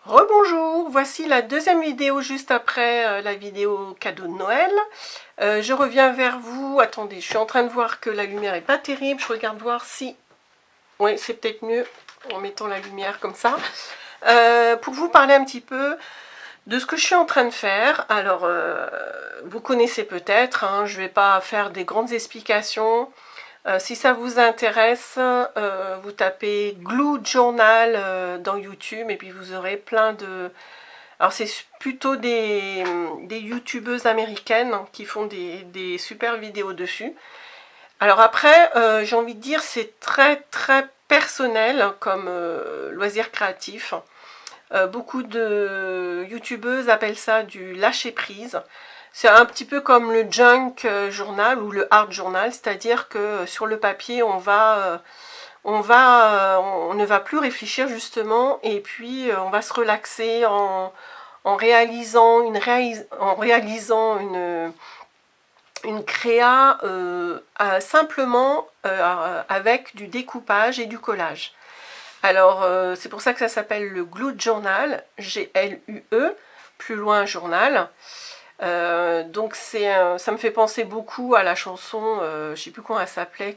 Rebonjour, voici la deuxième vidéo juste après la vidéo cadeau de Noël. Je reviens vers vous. Attendez, je suis en train de voir que la lumière est pas terrible. Je regarde voir si... Oui, c'est peut-être mieux en mettant la lumière comme ça. Pour vous parler un petit peu de ce que je suis en train de faire. Alors, vous connaissez peut-être, hein, je ne vais pas faire des grandes explications. Si ça vous intéresse, vous tapez Glue Journal dans YouTube et puis vous aurez plein de... Alors c'est plutôt des youtubeuses américaines qui font des super vidéos dessus. Alors après, j'ai envie de dire c'est très très personnel comme loisir créatif. Beaucoup de youtubeuses appellent ça du lâcher prise. C'est un petit peu comme le junk journal ou le art journal, c'est-à-dire que sur le papier on ne va plus réfléchir justement et puis on va se relaxer en réalisant une créa simplement avec du découpage et du collage. Alors, c'est pour ça que ça s'appelle le Glue Journal, G-L-U-E, plus loin journal. Donc ça me fait penser beaucoup à la chanson, je ne sais plus comment elle s'appelait,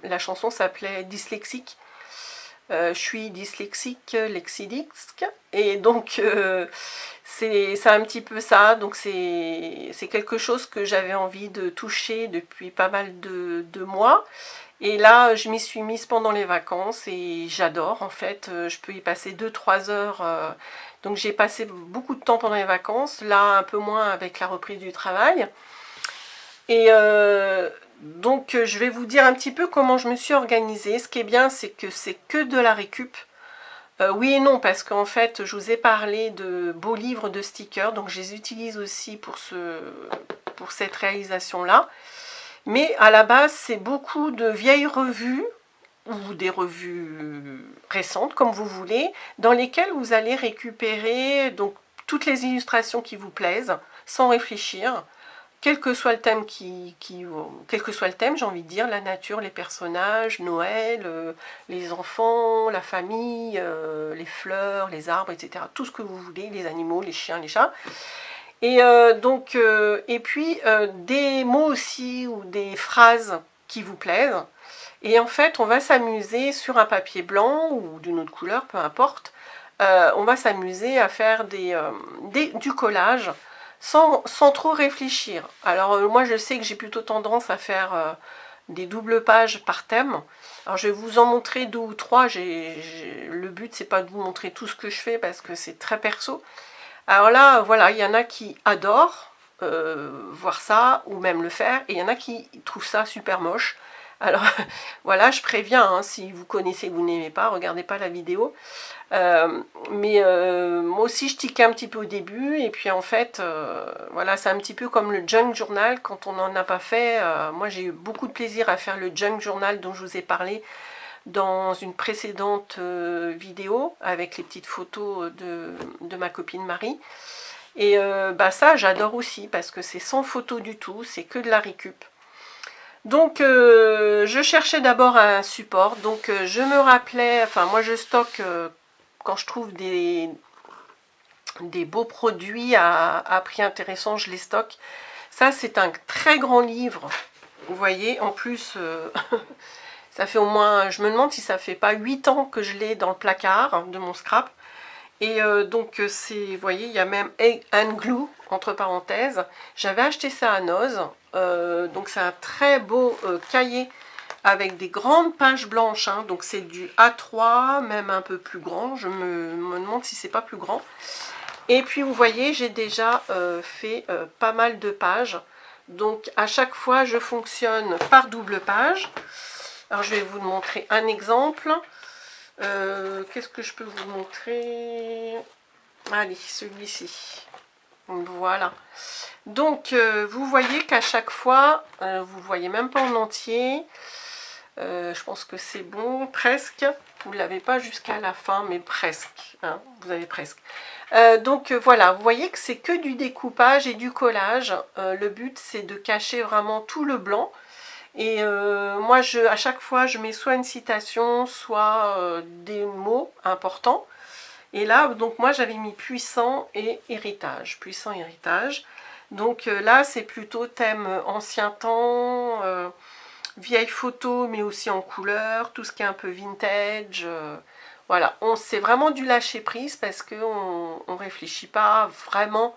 la chanson s'appelait Dyslexique. Je suis dyslexique, lexidisque, et donc c'est un petit peu ça. Donc c'est quelque chose que j'avais envie de toucher depuis pas mal de mois. Et là, je m'y suis mise pendant les vacances et j'adore en fait. Je peux y passer 2-3 heures. Donc j'ai passé beaucoup de temps pendant les vacances, là un peu moins avec la reprise du travail. Et donc je vais vous dire un petit peu comment je me suis organisée. Ce qui est bien, c'est que c'est que de la récup. Oui et non, parce qu'en fait, je vous ai parlé de beaux livres de stickers, donc je les utilise aussi pour cette réalisation-là. Mais à la base, c'est beaucoup de vieilles revues ou des revues récentes, comme vous voulez, dans lesquelles vous allez récupérer donc toutes les illustrations qui vous plaisent, sans réfléchir, quel que soit le thème quel que soit le thème, j'ai envie de dire, la nature, les personnages, Noël, les enfants, la famille, les fleurs, les arbres, etc. Tout ce que vous voulez, les animaux, les chiens, les chats. Et et puis des mots aussi ou des phrases qui vous plaisent. Et en fait, on va s'amuser sur un papier blanc ou d'une autre couleur, peu importe. On va s'amuser à faire du collage sans trop réfléchir. Alors moi, je sais que j'ai plutôt tendance à faire des doubles pages par thème. Alors je vais vous en montrer 2 ou 3. Le but, c'est pas de vous montrer tout ce que je fais parce que c'est très perso. Alors là, voilà, il y en a qui adorent voir ça ou même le faire, et il y en a qui trouvent ça super moche. Alors voilà, je préviens, hein, si vous connaissez, vous n'aimez pas, regardez pas la vidéo. Mais moi aussi, je tiquais un petit peu au début, et puis en fait, voilà, c'est un petit peu comme le junk journal quand on n'en a pas fait. Moi, j'ai eu beaucoup de plaisir à faire le junk journal dont je vous ai parlé dans une précédente vidéo avec les petites photos de ma copine Marie. Et bah ça, j'adore aussi parce que c'est sans photo du tout, c'est que de la récup. Donc je cherchais d'abord un support, donc je me rappelais, enfin moi je stocke quand je trouve des beaux produits à prix intéressant, je les stocke. Ça c'est un très grand livre, vous voyez, en plus ça fait au moins, je me demande si ça fait pas 8 ans que je l'ai dans le placard de mon scrap. Et donc c'est, vous voyez, il y a même Egg and Glue, entre parenthèses. J'avais acheté ça à Noz. Donc c'est un très beau cahier avec des grandes pages blanches. Hein. Donc c'est du A3, même un peu plus grand. Je me demande si c'est pas plus grand. Et puis vous voyez, j'ai déjà fait pas mal de pages. Donc à chaque fois, je fonctionne par double page. Alors je vais vous montrer un exemple. Qu'est-ce que je peux vous montrer? Allez, celui-ci. Voilà. Donc, vous voyez qu'à chaque fois, vous ne voyez même pas en entier. Je pense que c'est bon, presque. Vous ne l'avez pas jusqu'à la fin, mais presque. Hein, vous avez presque. Donc, voilà, vous voyez que c'est que du découpage et du collage. Le but, c'est de cacher vraiment tout le blanc. Et moi, à chaque fois, je mets soit une citation, soit des mots importants. Et là, donc moi j'avais mis puissant et héritage. Puissant héritage. Donc là, c'est plutôt thème ancien temps, vieille photo, mais aussi en couleur, tout ce qui est un peu vintage. Voilà, c'est vraiment du lâcher prise parce qu'on ne réfléchit pas vraiment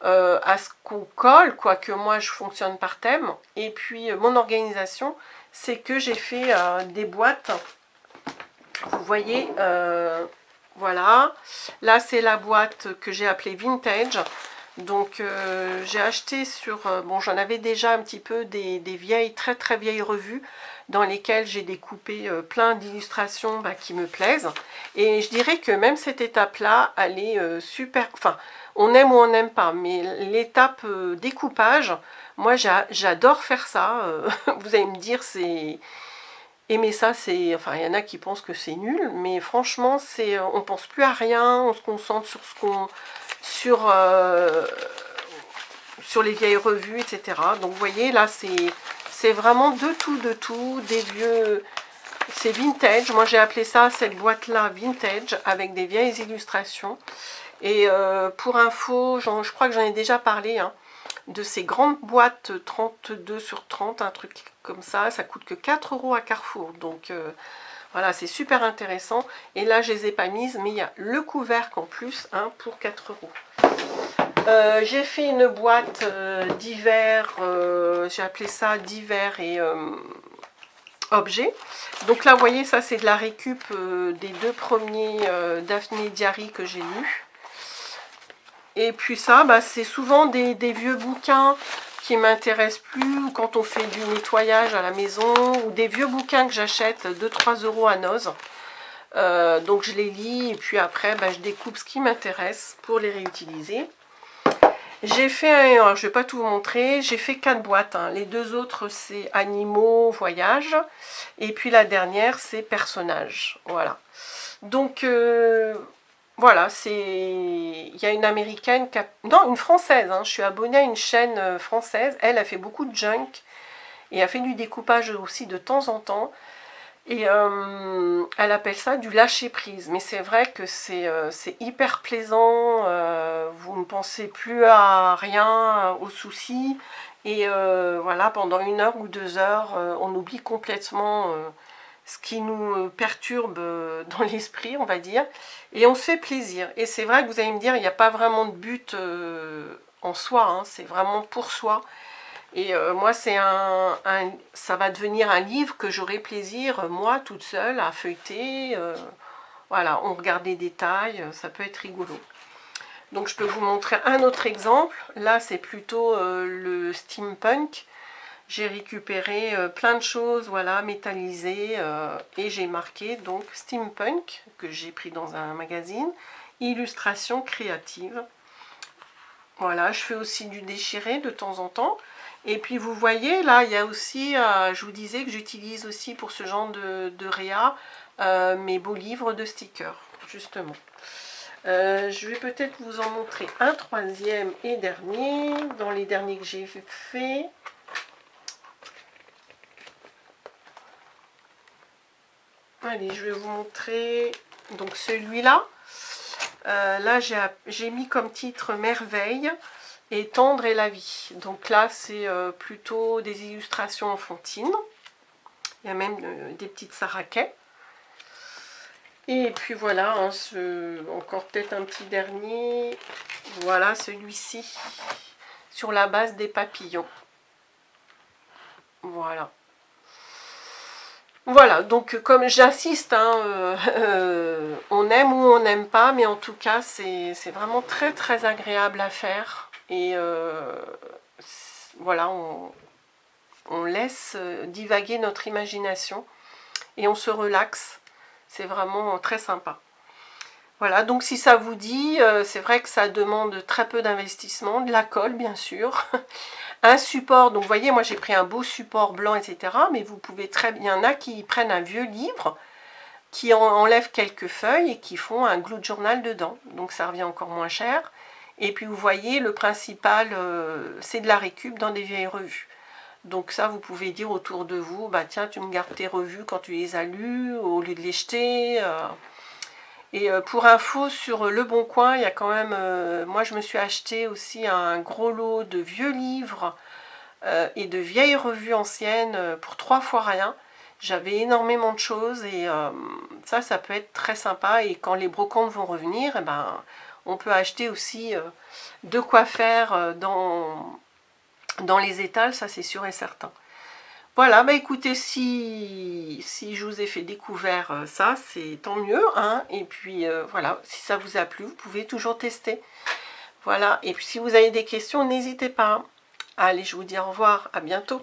à ce qu'on colle, quoique moi je fonctionne par thème. Et puis mon organisation, c'est que j'ai fait des boîtes. Vous voyez, voilà. Là, c'est la boîte que j'ai appelée Vintage. Donc, j'ai acheté sur... bon, j'en avais déjà un petit peu des vieilles, très très vieilles revues dans lesquelles j'ai découpé plein d'illustrations qui me plaisent. Et je dirais que même cette étape-là, elle est super... Enfin, on aime ou on n'aime pas, mais l'étape découpage, moi, j'adore faire ça. Vous allez me dire, c'est... Aimer ça, c'est... Enfin, il y en a qui pensent que c'est nul, mais franchement, c'est... On pense plus à rien, on se concentre sur ce qu'on... sur les vieilles revues, etc. Donc, vous voyez, là, c'est vraiment de tout, des vieux... C'est vintage. Moi, j'ai appelé ça, cette boîte-là, vintage, avec des vieilles illustrations. Et pour info, je crois que j'en ai déjà parlé, hein, de ces grandes boîtes 32 sur 30, un truc comme ça coûte que 4 € à Carrefour. Donc voilà, c'est super intéressant. Et là, je les ai pas mises, mais il y a le couvercle en plus, hein, pour 4 €. J'ai fait une boîte divers, j'ai appelé ça divers et objets. Donc là, vous voyez, ça c'est de la récup des 2 premiers Daphné Diary que j'ai lus. Et puis ça, c'est souvent des vieux bouquins qui m'intéressent plus, ou quand on fait du nettoyage à la maison, ou des vieux bouquins que j'achète 2-3 € à Noz. Donc je les lis, et puis après, je découpe ce qui m'intéresse pour les réutiliser. J'ai fait, alors je ne vais pas tout vous montrer, j'ai fait 4 boîtes. Hein. Les 2 autres, c'est animaux, voyage. Et puis la dernière, c'est personnages. Voilà. Donc... voilà, il y a une américaine, non, une française, hein. Je suis abonnée à une chaîne française, elle a fait beaucoup de junk, et a fait du découpage aussi de temps en temps, et elle appelle ça du lâcher prise, mais c'est vrai que c'est hyper plaisant, vous ne pensez plus à rien, aux soucis, et voilà, pendant 1 heure ou 2 heures, on oublie complètement... ce qui nous perturbe dans l'esprit, on va dire, et on se fait plaisir. Et c'est vrai que vous allez me dire, il n'y a pas vraiment de but en soi, hein, c'est vraiment pour soi. Et moi, ça va devenir un livre que j'aurai plaisir, moi, toute seule, à feuilleter. Voilà, on regarde les détails, ça peut être rigolo. Donc, je peux vous montrer un autre exemple. Là, c'est plutôt le steampunk. J'ai récupéré plein de choses, voilà, métallisées, et j'ai marqué donc steampunk, que j'ai pris dans un magazine, illustration créative. Voilà, je fais aussi du déchiré de temps en temps. Et puis vous voyez, là, il y a aussi, je vous disais que j'utilise aussi pour ce genre de réa, mes beaux livres de stickers, justement. Je vais peut-être vous en montrer un troisième et dernier, dans les derniers que j'ai fait. Allez, je vais vous montrer donc celui-là. Là, j'ai mis comme titre Merveille et Tendre est la vie. Donc là, c'est plutôt des illustrations enfantines. Il y a même des petites saraquets. Et puis voilà, hein, encore peut-être un petit dernier. Voilà, celui-ci, sur la base des papillons. Voilà. Voilà, donc comme j'insiste, hein, on aime ou on n'aime pas, mais en tout cas, c'est vraiment très très agréable à faire. Et voilà, on laisse divaguer notre imagination et on se relaxe. C'est vraiment très sympa. Voilà, donc si ça vous dit, c'est vrai que ça demande très peu d'investissement, de la colle bien sûr. Un support, donc vous voyez, moi j'ai pris un beau support blanc, etc. Mais vous pouvez très bien, il y en a qui prennent un vieux livre, qui enlèvent quelques feuilles et qui font un glue journal dedans. Donc ça revient encore moins cher. Et puis vous voyez, le principal, c'est de la récup dans des vieilles revues. Donc ça, vous pouvez dire autour de vous, tiens, tu me gardes tes revues quand tu les as lues, au lieu de les jeter. Et pour info, sur Le Bon Coin, il y a quand même... moi, je me suis acheté aussi un gros lot de vieux livres et de vieilles revues anciennes pour 3 fois rien. J'avais énormément de choses et ça peut être très sympa. Et quand les brocantes vont revenir, eh ben, on peut acheter aussi de quoi faire dans les étals, ça c'est sûr et certain. Voilà, bah écoutez, si je vous ai fait découvrir ça, c'est tant mieux, hein. Et puis voilà, si ça vous a plu, vous pouvez toujours tester. Voilà, et puis si vous avez des questions, n'hésitez pas. Allez, je vous dis au revoir, à bientôt.